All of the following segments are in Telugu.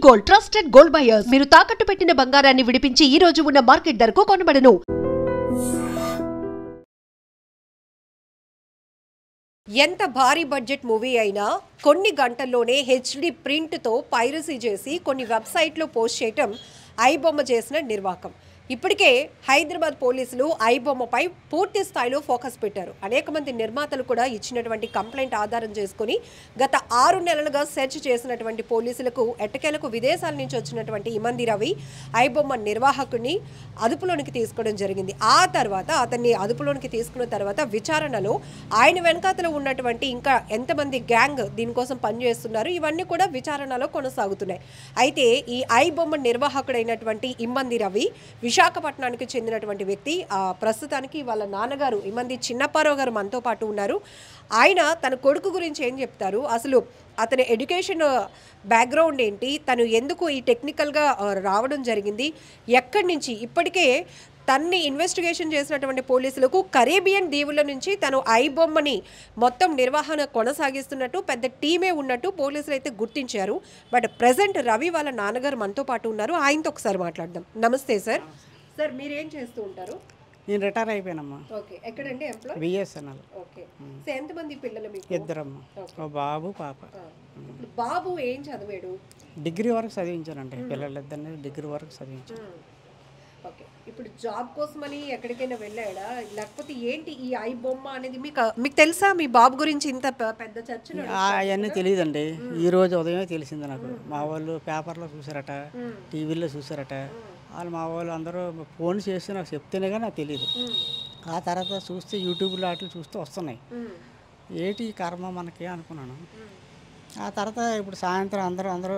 గోల్డ్ ట్రస్టెడ్ గోల్డ్ బయర్స్ మీరు తాకట్టు పెట్టిన బంగారాన్ని విడిపించి ఈ రోజు ఉన్న మార్కెట్ ధరకు కొనబడను. ఎంత భారీ బడ్జెట్ మూవీ అయినా కొన్ని గంటల్లోనే హెచ్డి ప్రింట్తో పైరసీ చేసి కొన్ని వెబ్సైట్లో పోస్ట్ చేయటం ఐబొమ్మ చేసిన నిర్వాకం. ఇప్పటికే హైదరాబాద్ పోలీసులు ఐబొమ్మపై పూర్తి స్థాయిలో ఫోకస్ పెట్టారు. అనేక మంది నిర్మాతలు కూడా ఇచ్చినటువంటి కంప్లైంట్ ఆధారం చేసుకుని గత 6 నెలలుగా సెర్చ్ చేసినటువంటి పోలీసులకు ఎట్టకేలకు విదేశాల నుంచి వచ్చినటువంటి ఇమంది రవి ఐబొమ్మ నిర్వాహకుడిని అదుపులోనికి తీసుకోవడం జరిగింది. ఆ తర్వాత అతన్ని అదుపులోనికి తీసుకున్న తర్వాత విచారణలో ఆయన వెనకాతలో ఉన్నటువంటి ఇంకా ఎంతమంది గ్యాంగ్ దీనికోసం పనిచేస్తున్నారు ఇవన్నీ కూడా విచారణలో కొనసాగుతున్నాయి. అయితే ఈ ఐబొమ్మ నిర్వాహకుడైనటువంటి ఇమ్మంది రవి విశాఖపట్నానికి చెందినటువంటి వ్యక్తి. ప్రస్తుతానికి వాళ్ళ నాన్నగారు ఇమ్మంది చిన్నప్పారావు గారు మనతో పాటు ఉన్నారు. ఆయన తన కొడుకు గురించి ఏం చెప్తారు, అసలు అతని ఎడ్యుకేషన్ బ్యాక్గ్రౌండ్ ఏంటి, తను ఎందుకు ఈ టెక్నికల్గా రావడం జరిగింది, ఎక్కడి నుంచి ఇప్పటికే తన్ని ఇన్వెస్టిగేషన్ చేసినటువంటి పోలీసులకు కరేబియన్ దీవుల నుంచి తను ఐబొమ్మని మొత్తం నిర్వహణ కొనసాగిస్తున్నట్టు పెద్ద టీమే ఉన్నట్టు పోలీసులు అయితే గుర్తించారు. బట్ ప్రజెంట్ రవి వాళ్ళ నాన్నగారు మనతో పాటు ఉన్నారు. ఆయనతో ఒకసారి మాట్లాడదాం. నమస్తే సార్. సార్ మీరేం చేస్తూ ఉంటారు? నేను రిటైర్ అయిపోయానమ్మా. ఓకే, ఎక్కడండి ఎంప్లాయ్? బిఎస్ఎన్ఎల్. ఓకే, సో ఎంతమంది పిల్లలు మీకు? ఇద్దరమ్మా, ఓ బాబు పాప. ఇప్పుడు బాబు ఏం చదివాడు? డిగ్రీ వరకు చదివించానండి. పిల్లలిద్దరిని డిగ్రీ వరకు చదివించాను. ఓకే, ఇప్పుడు జాబ్ కోసమని ఎక్కడికైనా వెళ్ళాడా, లేకపోతే ఏంటి ఈ ఐబొమ్మ అనేది మీకు తెలుసా? మీ బాబు గురించి ఇంత పెద్ద చర్చ అవన్నీ తెలియదండి. ఈ రోజు ఉదయమే తెలిసింది నాకు. మా వాళ్ళు పేపర్లో చూసారట, టీవీలో చూసారట. వాళ్ళు మా వాళ్ళు అందరూ ఫోన్ చేసి నాకు చెప్తేనే కానీ నాకు తెలియదు. ఆ తర్వాత చూస్తే యూట్యూబ్లో వాటిలో చూస్తే వస్తున్నాయి. ఏంటి కర్మ మనకి అనుకున్నాను. ఆ తర్వాత ఇప్పుడు సాయంత్రం అందరూ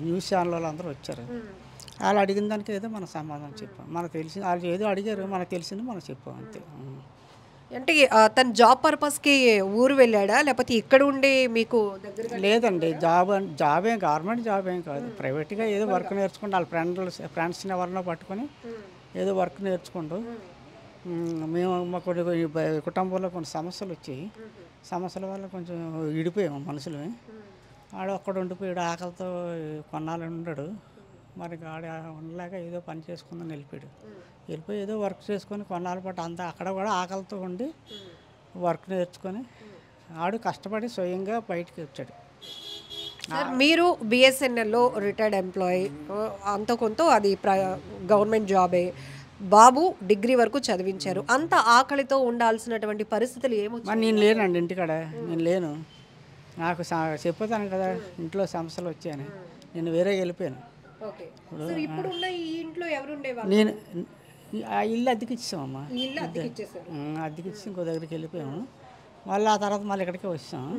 న్యూస్ ఛానల్ వాళ్ళు అందరూ వచ్చారు. వాళ్ళు అడిగిన దానికి ఏదో మన సమాధానం చెప్పాం. మనకు తెలిసింది వాళ్ళు ఏదో అడిగారు, మనకు తెలిసింది మనం చెప్పాం అంతే. అంటే తను జాబ్ పర్పస్కి ఊరు వెళ్ళాడా, లేకపోతే ఇక్కడ ఉండే మీకు దగ్గర? లేదండి, జాబ్ ఏం గవర్నమెంట్ జాబ్ ఏం కాదు, ప్రైవేట్గా ఏదో వర్క్ నేర్చుకుంటూ వాళ్ళ ఫ్రెండ్స్ని ఎవరినో పట్టుకొని ఏదో వర్క్ నేర్చుకుంటూ మేము మా కొన్ని కుటుంబంలో కొన్ని సమస్యలు వచ్చాయి. సమస్యల వల్ల కొంచెం విడిపోయాము మనుషులు. ఆడ ఒక్కడు ఉండిపోయాడు, ఆకలితో కొన్నాళ్ళు ఉన్నాడు. మరి ఆడ ఉండలేక ఏదో పని చేసుకుందని వెళ్ళిపోయి ఏదో వర్క్ చేసుకొని కొన్నాళ్ళ పాటు అంతా అక్కడ కూడా ఆకలితో ఉండి వర్క్ నేర్చుకొని ఆడు కష్టపడి స్వయంగా బయటికి వచ్చాడు. మీరు బిఎస్ఎన్ఎల్లో రిటైర్డ్ ఎంప్లాయీ, అంత కొంత అది గవర్నమెంట్ జాబే. బాబు డిగ్రీ వరకు చదివించారు. అంత ఆకలితో ఉండాల్సినటువంటి పరిస్థితులు ఏమొచ్చాయి? నేను లేనండి ఇంటికాడ, నేను లేను. నాకు చెప్పుతాను కదా ఇంట్లో సమస్యలు వచ్చాయని, నేను వేరే వెళ్ళిపోయాను. నేను ఆ ఇల్లు అద్దెకి ఇచ్చామమ్మా. అద్దెకి ఇచ్చి ఇంకో దగ్గరికి వెళ్ళిపోయాము. మళ్ళీ ఆ తర్వాత మళ్ళీ ఇక్కడికే వచ్చాము.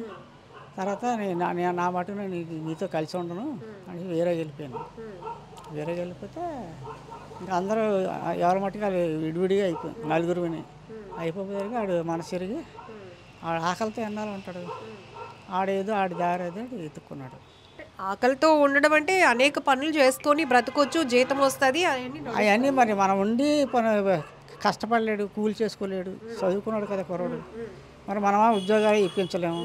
తర్వాత నేను నా మటుకు నేను మీతో కలిసి ఉండను అని వేరే వెళ్ళిపోయాను. వేరే వెళ్ళిపోతే ఇంకా అందరూ ఎవరి మట్టుకు విడివిడిగా అయిపోయాం. నలుగురు అయిపోయేసరికి ఆడు మనసు తిరిగి ఆడు ఆకలితో ఎన్నాళ్ళు ఉంటాడు. ఆడేదో ఆడి దారి ఏదో ఎత్తుక్కున్నాడు. ఆకలితో ఉండడం అంటే అనేక పనులు చేసుకొని బ్రతకొచ్చు, జీతం వస్తుంది, అవన్నీ మరి మనం ఉండి కష్టపడలేడు, కూలి చేసుకోలేడు, చదువుకున్నాడు కదా కుర్రాడు. మరి మనమా ఉద్యోగాలు ఇప్పించలేము.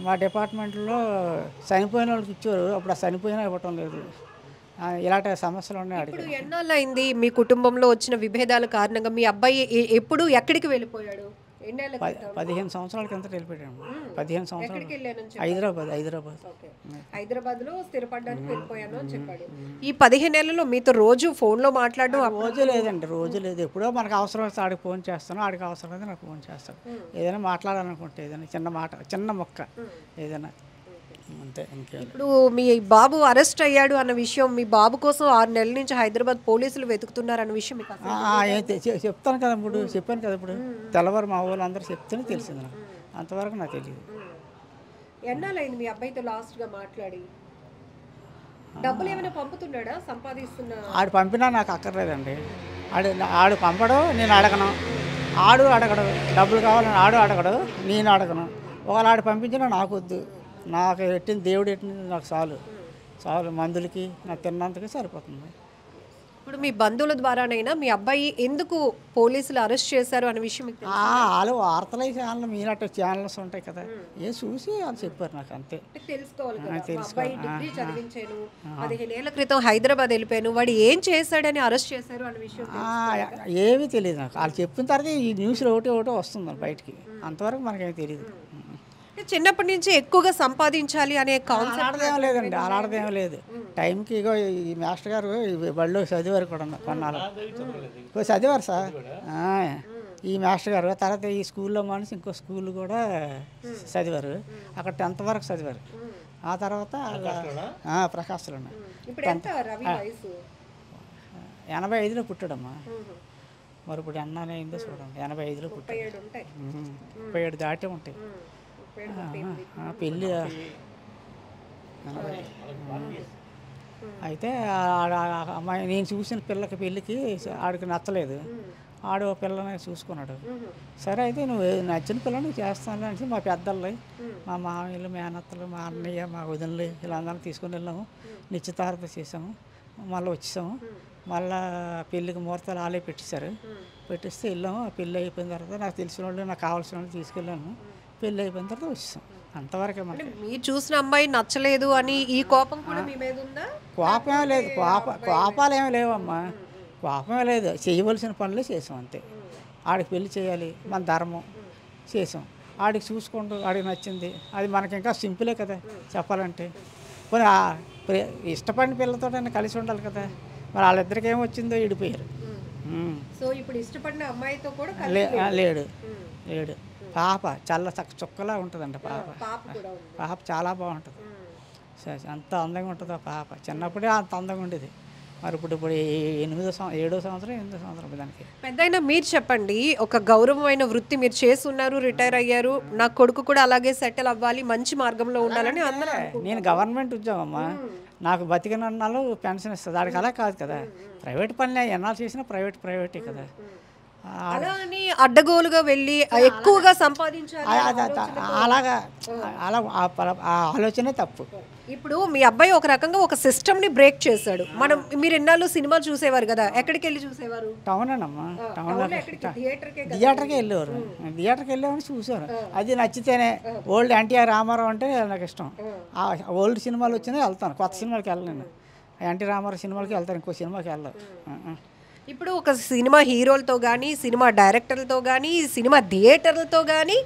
మా డిపార్ట్మెంట్లో చనిపోయిన వాళ్ళకి ఇచ్చారు, అప్పుడు ఆ చనిపోయినా ఇవ్వటం లేదు. ఇలాంటి సమస్యలు ఉన్నాయి. అడిగి ఎన్నాళ్ళు అయింది మీ కుటుంబంలో వచ్చిన విభేదాల కారణంగా మీ అబ్బాయి ఎప్పుడు ఎక్కడికి వెళ్ళిపోయాడు? 15 సంవత్సరాల కింద వెళ్ళిపోయాడు. 15 సంవత్సరాలు హైదరాబాద్లో స్థిరపడడానికి వెళ్ళిపోయాను అని చెప్పాడు. ఈ 15 నెలల్లో మీతో రోజు ఫోన్లో మాట్లాడడం? రోజు లేదండి, రోజు లేదు. ఎప్పుడో మనకు అవసరం వస్తే ఆడికి ఫోన్ చేస్తాను, ఆడికి అవసరం అయితే నాకు ఫోన్ చేస్తాను. ఏదైనా మాట్లాడాలనుకుంటే ఏదైనా చిన్న మాట, చిన్న మొక్క ఏదైనా అంతే, ఇంకేం. ఇప్పుడు మీ బాబు అరెస్ట్ అయ్యాడు అన్న విషయం, మీ బాబు కోసం 6 నెలల నుంచి హైదరాబాద్ పోలీసులు వెతుకుతున్నారు అన్న విషయం మీకు చెప్తాను కదా, ఇప్పుడు చెప్పాను కదా. ఇప్పుడు తెల్లవారు మా వాళ్ళు అందరూ చెప్తేనే తెలిసింది నాకు, అంతవరకు నాకు తెలియదు. ఎన్నాళ్ళైంది మీ అబ్బాయితో లాస్ట్గా మాట్లాడి? డబ్బులు ఏమైనా పంపుతున్నాడా, సంపాదిస్తున్నా? ఆడు పంపినా నాకు అక్కర్లేదండి. ఆడు పంపడు, నేను అడగను. ఆడు అడగడు, డబ్బులు కావాలని ఆడు అడగడు, నేను అడగను. ఒకవేళ ఆడు పంపించినా నాకు వద్దు. నాకు ఎట్టింది దేవుడు ఎట్టింది నాకు చాలు మందులకి నాకు తిన్నంతకి సరిపోతుంది. ఇప్పుడు మీ బంధువుల ద్వారానైనా మీ అబ్బాయి ఎందుకు పోలీసులు అరెస్ట్ చేశారు అనే విషయం మీకు తెలుసా? వాళ్ళు వార్తల ఛానల్ మీనట్టు ఛానల్స్ ఉంటాయి కదా, ఏ చూసి వాళ్ళు చెప్పారు నాకు అంతే. అంటే తెలుసుకోవాలి కదా, మా తెలుసుకోవాలి. అబ్బాయి డిగ్రీ చదివించాను 15 ఏళ్ల క్రితం హైదరాబాద్ వెళ్ళిపోయాను, వాడు ఏం చేశాడని అరెస్ట్ చేశారు అనే విషయం ఏమీ తెలియదు నాకు. వాళ్ళు చెప్పిన తర్వాత ఈ న్యూస్లో ఒకటి వస్తుంది బయటికి, అంతవరకు మనకేమీ తెలియదు. అంటే చిన్నప్పటి నుంచి ఎక్కువగా సంపాదించాలి అనే కాన్సెప్ట్ అలాడదేం లేదండి, అలాడదేం లేదు. టైంకి ఇగో ఈ మాస్టర్ గారు ఈ బడిలో చదివారు కూడా కొన్నాళ్ళు చదివారు సార్. ఈ మాస్టర్ గారు తర్వాత ఈ స్కూల్లో మనిషి ఇంకో స్కూల్ కూడా చదివారు, అక్కడ 10th వరకు చదివారు. ఆ తర్వాత ప్రకాశ్లో ఇప్పుడు ఎంత రవి వయసు? 85లో పుట్టాడమ్మా. మరి ఇప్పుడు ఎన్నానే అయిందో చూడండి, 85లో పుట్టాడు. 37 ఉంటాయి. 37 దాటే ఉంటాయి. పెళ్ళి అయితే అమ్మాయి నేను చూసిన పిల్లకి పెళ్ళికి ఆడికి నచ్చలేదు, ఆడు పిల్లని చూసుకున్నాడు. సరే అయితే నువ్వు నచ్చిన పిల్లని చేస్తాను అనేసి మా పెద్దలు, మా మామయ్యలు, మేనత్తలు, మా అన్నయ్య, మా వదినలు వీళ్ళందరం తీసుకుని వెళ్ళాము. నిశ్చితార్థం చేసాము, మళ్ళీ వచ్చేసాము. మళ్ళీ పెళ్ళికి ముహూర్తాలు వాళ్ళే పెట్టేశారు. పెట్టిస్తే వెళ్ళాము. పెళ్ళి అయిపోయిన తర్వాత నాకు తెలిసిన వాళ్ళు, నాకు కావాల్సిన వాళ్ళు తీసుకెళ్ళాను. పెళ్ళి అయిపోయిన తర్వాత వచ్చేసాం. అంతవరకే మనకి. మీరు చూసిన అమ్మాయి నచ్చలేదు అని ఈ కోపం కూడా మీ మీద ఉందా? కోపమే లేదు, కోపాలు ఏమీ లేవమ్మా, కోపమే లేదు. చేయవలసిన పనులు చేసాం అంతే. ఆడికి పెళ్లి చేయాలి, మన ధర్మం చేసాం. ఆడికి చూసుకుంటూ ఆడికి నచ్చింది, అది మనకి ఇంకా సింపులే కదా చెప్పాలంటే. పోనీ ఇష్టపడిన పిల్లతో కలిసి ఉండాలి కదా. మరి వాళ్ళిద్దరికి ఏమొచ్చిందో విడిపోయారు. సో ఇప్పుడు ఇష్టపడిన అమ్మాయితో కూడా లేడు లేడు. పాప చాలా చుక్కలా ఉంటుందండి. పాప చాలా బాగుంటుంది, అంత అందంగా ఉంటుంది ఆ పాప. చిన్నప్పుడే అంత అందంగా ఉండేది. మరి ఇప్పుడు 7వ సంవత్సరం దానికి. పెద్దయినా మీరు చెప్పండి, ఒక గౌరవమైన వృత్తి మీరు చేస్తున్నారు, రిటైర్ అయ్యారు, నా కొడుకు కూడా అలాగే సెటిల్ అవ్వాలి, మంచి మార్గంలో ఉండాలని అందరూ. నేను గవర్నమెంట్ ఉద్యోగం అమ్మా, నాకు బతికినన్నాళ్ళు పెన్షన్ ఇస్తుంది. దానికి అలా కాదు కదా, ప్రైవేట్ పనులే ఎన్నాళ్ళు చేసినా ప్రైవేటే కదా. అలా అని అడ్డగోలుగా వెళ్ళి ఎక్కువగా సంపాదించాలి అలాగా అలా ఆ ఆలోచనే తప్పు. ఇప్పుడు మీ అబ్బాయి ఒక రకంగా ఒక సిస్టమ్ ని బ్రేక్ చేశాడు. మీరు ఎన్నాళ్ళు సినిమాలు చూసేవారు కదా, ఎక్కడికి వెళ్ళి చూసేవారు? టౌన్ అమ్మా, థియేటర్కి వెళ్ళేవారు. థియేటర్కి వెళ్ళేవారు, చూసేవారు. అది నచ్చితేనే. ఓల్డ్ ఎన్టీఆర్ రామారావు అంటే నాకు ఇష్టం. ఆ ఓల్డ్ సినిమాలు వచ్చినా వెళ్తాను, కొత్త సినిమాకి వెళ్ళను. ఎన్టీ రామారావు సినిమాలకి వెళ్తాను, ఇంకో సినిమాకి వెళ్ళను. ఇప్పుడు ఒక సినిమా హీరోలతో కానీ, సినిమా డైరెక్టర్లతో కానీ, సినిమా థియేటర్లతో కానీ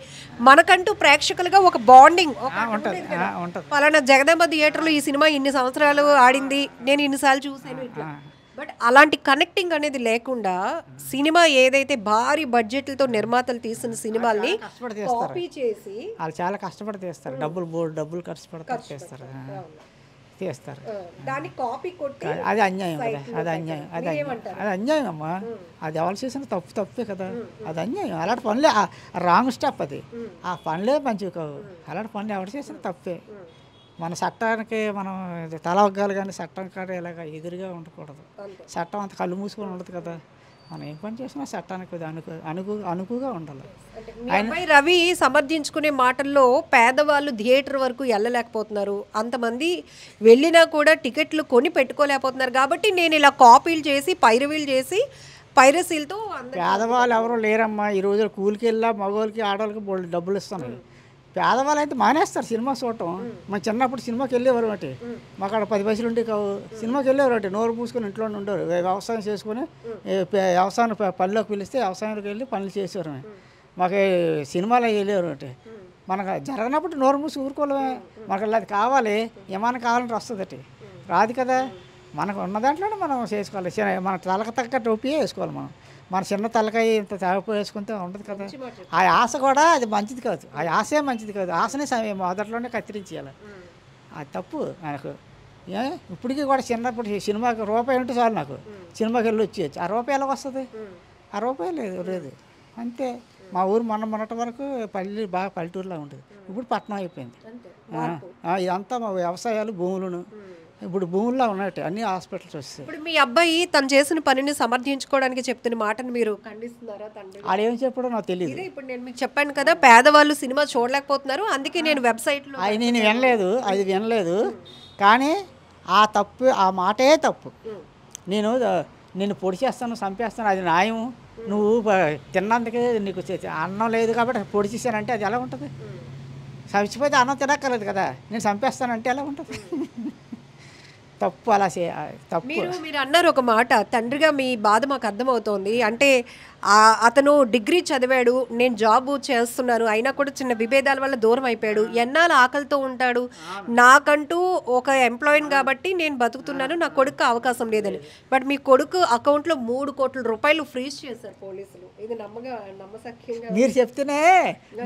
మనకంటూ ప్రేక్షకులుగా ఒక బాండింగ్ ఉంటుంది. పలానా జగదాంబ థియేటర్లో ఈ సినిమా ఇన్ని సంవత్సరాలు ఆడింది, నేను ఇన్నిసార్లు చూసాను. బట్ అలాంటి కనెక్టింగ్ అనేది లేకుండా సినిమా ఏదైతే భారీ బడ్జెట్లతో నిర్మాతలు తీసిన సినిమాల్ని కాపీ చేసి వాళ్ళు చాలా కష్టపడి తీస్తారు. డబ్బులు ఖర్చు పెడతారు, చేస్తారు. దాన్ని కాపీ కొట్టి అది అన్యాయం కదా, అది అన్యాయం అమ్మా. అది ఎవరు చేసిన తప్పే కదా, అది అన్యాయం. అలాంటి పనులే రాంగ్ స్టెప్. అది ఆ పనులే మంచివి కావు. అలాంటి పనులు ఎవరు చేసిన తప్పే. మన చట్టానికి మనం తల ఒగ్గాలి, కానీ చట్టం కాడ ఇలాగ ఎదురుగా ఉండకూడదు. చట్టం అంత కళ్ళు మూసుకొని ఉండదు కదా. మనం ఏం పని చేసినా చట్టానికి అనుకుగా ఉండాలి. అబ్బాయి రవి సమర్థించుకునే మాటల్లో పేదవాళ్ళు థియేటర్ వరకు వెళ్ళలేకపోతున్నారు, అంతమంది వెళ్ళినా కూడా టికెట్లు కొని పెట్టుకోలేకపోతున్నారు, కాబట్టి నేను ఇలా కాపీలు చేసి పైరసీలతో. పేదవాళ్ళు ఎవరు లేరమ్మా ఈ రోజు. కూలికి వెళ్ళా మగవాళ్ళకి ఆడవాళ్ళకి డబ్బులు ఇస్తున్నాయి. పేదవాళ్ళు అయితే మానేస్తారు సినిమా చూడటం. మన చిన్నప్పుడు సినిమాకి వెళ్ళేవారు అంటే, మాకు అక్కడ 10 పైసలు ఉంటే కావు. సినిమాకి వెళ్ళేవారు అంటే నోరు పూసుకొని ఇంట్లోనే ఉండేవారు. వ్యవసాయం చేసుకొని వ్యవసాయం పనిలోకి పిలిస్తే వ్యవసాయంలోకి వెళ్ళి పనులు చేసేవారు. మాకు సినిమాలో వెళ్ళేవారు అంటే, మనకు జరగనప్పుడు నోరు మూసి ఊరుకోలేమే. మనకు అది కావాలి, ఏమైనా కావాలంటే వస్తుంది రాదు కదా. మనకు ఉన్న దాంట్లోనే మనం చేసుకోవాలి. మన తలకు తగ్గ టోపీ వేసుకోవాలి. మన చిన్న తలకాయ ఇంత తేప వేసుకుంటే ఉండదు కదా. ఆ ఆశ కూడా అది మంచిది కాదు. ఆ ఆశే మంచిది కాదు. ఆశనే మొదట్లోనే కత్తిరించేయాలి. అది తప్పు నాకు. ఇప్పటికీ కూడా చిన్నప్పుడు సినిమాకి రూపాయి ఉంటే చాలు, నాకు సినిమాకి వెళ్ళి వచ్చేయచ్చు. ఆ రూపాయి ఎలా వస్తుంది? ఆ రూపాయి లేదు అంతే. మా ఊరు మొన్నటి వరకు బాగా పల్లెటూరులో ఉండేది, ఇప్పుడు పట్టణం అయిపోయింది. ఇదంతా మా వ్యవసాయాలు, భూములను. ఇప్పుడు భూముల్లో ఉన్నట్టు అన్ని హాస్పిటల్స్ వస్తాయి. ఇప్పుడు మీ అబ్బాయి తను చేసిన పనిని సమర్థించుకోవడానికి చెప్తున్న మాటను మీరు ఖండిస్తున్నారా? తండ్రి ఆడేం చెప్పడో నాకు తెలియదు. ఇప్పుడు నేను మీకు చెప్పాను కదా, పేదవాళ్ళు సినిమా చూడలేకపోతున్నారు, అందుకే నేను వెబ్సైట్లో నేను వినలేదు. కానీ ఆ మాటే తప్పు. నేను నేను పొడి చేస్తాను చంపేస్తాను అది న్యాయం. నువ్వు తిన్నందుకే నీకు అన్నం లేదు కాబట్టి పొడి చేశానంటే అది ఎలా ఉంటుంది? చచ్చిపోతే అన్నం తినక్కర్లేదు కదా, నేను చంపేస్తానంటే ఎలా ఉంటుంది? తప్పు అలా తప్పు. మీరు అన్నారు ఒక మాట, తండ్రిగా మీ బాధ మాకు అర్థమవుతోంది. అంటే అతను డిగ్రీ చదివాడు, నేను జాబ్ చేస్తున్నాను, అయినా కూడా చిన్న విభేదాల వల్ల దూరం అయిపోయాడు. ఎన్నాళ్ళు ఆకలితో ఉంటాడు, నాకంటూ ఒక ఎంప్లాయీని కాబట్టి నేను బతుకుతున్నాను, నా కొడుకు అవకాశం లేదని. బట్ మీ కొడుకు అకౌంట్లో 3 కోట్ల రూపాయలు ఫ్రీజ్ చేశారు పోలీసులు. ఇది నమ్మసక్యంగా మీరు చెప్తేనే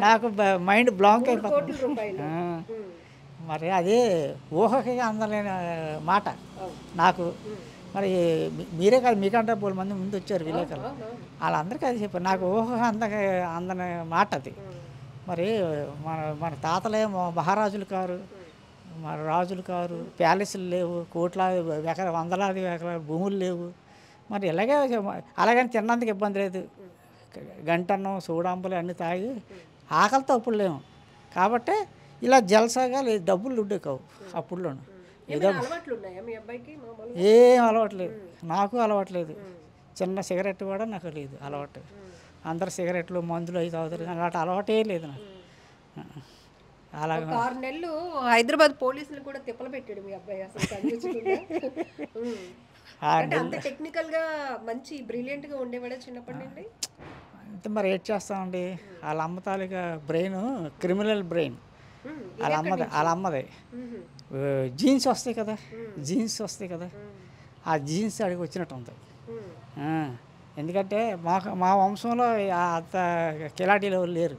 నాకు మైండ్ బ్లాంక్ అయిపోతుంది. రూపాయలు మరి అదే ఊహకి అందలేని మాట నాకు. మరి మీరే కాదు, మీకంటే 3 మంది ముందు వచ్చారు విలేకరులు, వాళ్ళందరికీ అది చెప్పారు. నాకు ఊహ అందని మాట అది. మరి మన తాతలే మహారాజులు కారు, మన రాజులు కారు, ప్యాలెస్లు లేవు, కోట్లాది వందలాది ఎకరాల భూములు లేవు. మరి అలాగని తిన్నందుకు ఇబ్బంది లేదు. గంటన్నం సూడాంబులు అన్నీ తాగి ఆకలితో అప్పుడు లేవు. కాబట్టి ఇలా జలసాగా లేదు, డబ్బులు ఉండే కావు అప్పుడులోను. ఏదో ఏం అలవాట్లేదు, నాకు అలవాట్లేదు. చిన్న సిగరెట్ కూడా నాకు లేదు అలవాటు. అందరు సిగరెట్లు మందులు అవి తాగుతారు, అలాంటి అలవాటే లేదు నాకు. అలాగే 6 నెలలు హైదరాబాద్ పోలీసులు కూడా తిప్పలు పెట్టాడు మీ అబ్బాయి. అసలు అంత టెక్నికల్గా మంచి బ్రిలియంట్గా ఉండేవాడే చిన్నప్పటి నుండి. అంటే మరి ఏం చేస్తామండి, వాళ్ళ అమ్మ తాలూకా బ్రెయిన్ క్రిమినల్ బ్రెయిన్. వాళ్ళ అమ్మది జీన్స్ వస్తాయి కదా, ఆ జీన్స్ అడిగి వచ్చినట్టు ఉంది. ఎందుకంటే మా వంశంలో అంత కిలాడీలు ఎవరు లేరు.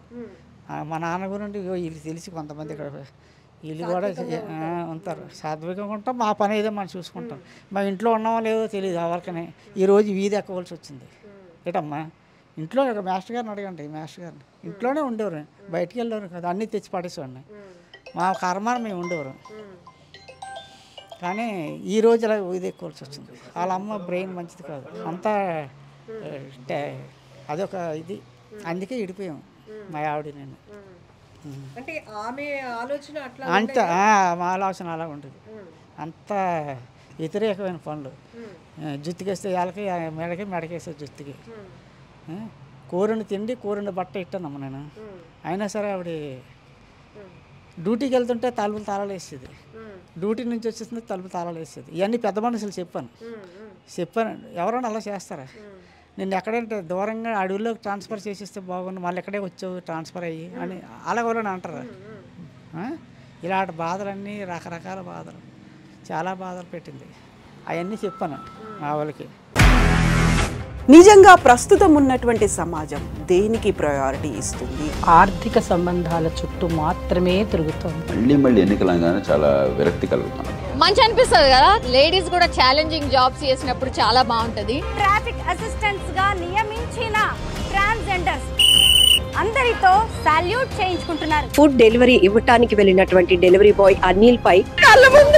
మా నాన్న గురించి వీళ్ళు తెలిసి కొంతమంది ఇక్కడ వీళ్ళు కూడా ఉంటారు. సాత్వికంగా ఉంటాం, మా పని ఏదో మనం చూసుకుంటాం. మా ఇంట్లో ఉన్నామో లేదో తెలియదు ఎవరికనే. ఈరోజు వీధి ఎక్కవలసి వచ్చింది. ఏటమ్మా ఇంట్లో ఒక మాస్టర్ గారిని అడగండి, మాస్టర్ గారిని. ఇంట్లోనే ఉండేవారు, బయటికి వెళ్ళేవారు కదా, అన్నీ తెచ్చి పడేసేవాడిని. మా కర్మాన్ని మేము ఉండేవారు. కానీ ఈరోజు ఇలా ఇది ఎక్కవలసి వచ్చింది. వాళ్ళ అమ్మ బ్రెయిన్ మంచిది కాదు, అంతా అదొక ఇది. అందుకే విడిపోయాం మా ఆవిడ నేను. అంటే ఆమె ఆలోచన అట్లా అంత మా ఆలోచన అలా ఉంటుంది. అంత వ్యతిరేకమైన పనులు. జుత్తుకేస్తే వాళ్ళకి మెడకేస్తే జుత్తుకి. కూరని తిండి కూరని బట్ట ఇట్టానమ్మ నేను. అయినా సరే ఆవిడ డ్యూటీకి వెళ్తుంటే తలుపులు తాళాలు వేసేది, డ్యూటీ నుంచి వచ్చేసింది తలుపులు తాళాలు వేసేది. ఇవన్నీ పెద్ద మనుషులు చెప్పాను. ఎవరైనా అలా చేస్తారా? నిన్ను ఎక్కడంటే దూరంగా అడవుల్లోకి ట్రాన్స్ఫర్ చేసేస్తే బాగుండు, మళ్ళీ ఎక్కడే వచ్చావు ట్రాన్స్ఫర్ అయ్యి అని అలాగోలని అంటారు. ఇలాంటి బాధలన్నీ రకరకాల బాధలు, చాలా బాధలు పెట్టింది. అవన్నీ చెప్పాను మా వాళ్ళకి. నిజంగా ప్రస్తుతం ఉన్నటువంటి సమాజం దేనికి ప్రయారిటీ ఇస్తుంది? ఆర్థిక సంబంధాల చుట్టూ మాత్రమే తిరుగుతుంది. మళ్ళీ ఎన్నికలంగానే చాలా విరక్తి కలుగుతాను. మంచి అనిపిస్తుంది కదా, లేడీస్ కూడా ఛాలెంజింగ్ జాబ్స్ చేసినప్పుడు చాలా బాగుంటది. ట్రాఫిక్ అసిస్టెంట్స్ గా నియమించిన ట్రాన్స్జెండర్స్ అందరితో సాల్యూట్ చేయించుకుంటున్నారు. ఫుడ్ డెలివరీ ఇవ్వటానికి వెళ్ళినటువంటి డెలివరీ బాయ్ అనిల్ పై కళ్ళ ముందు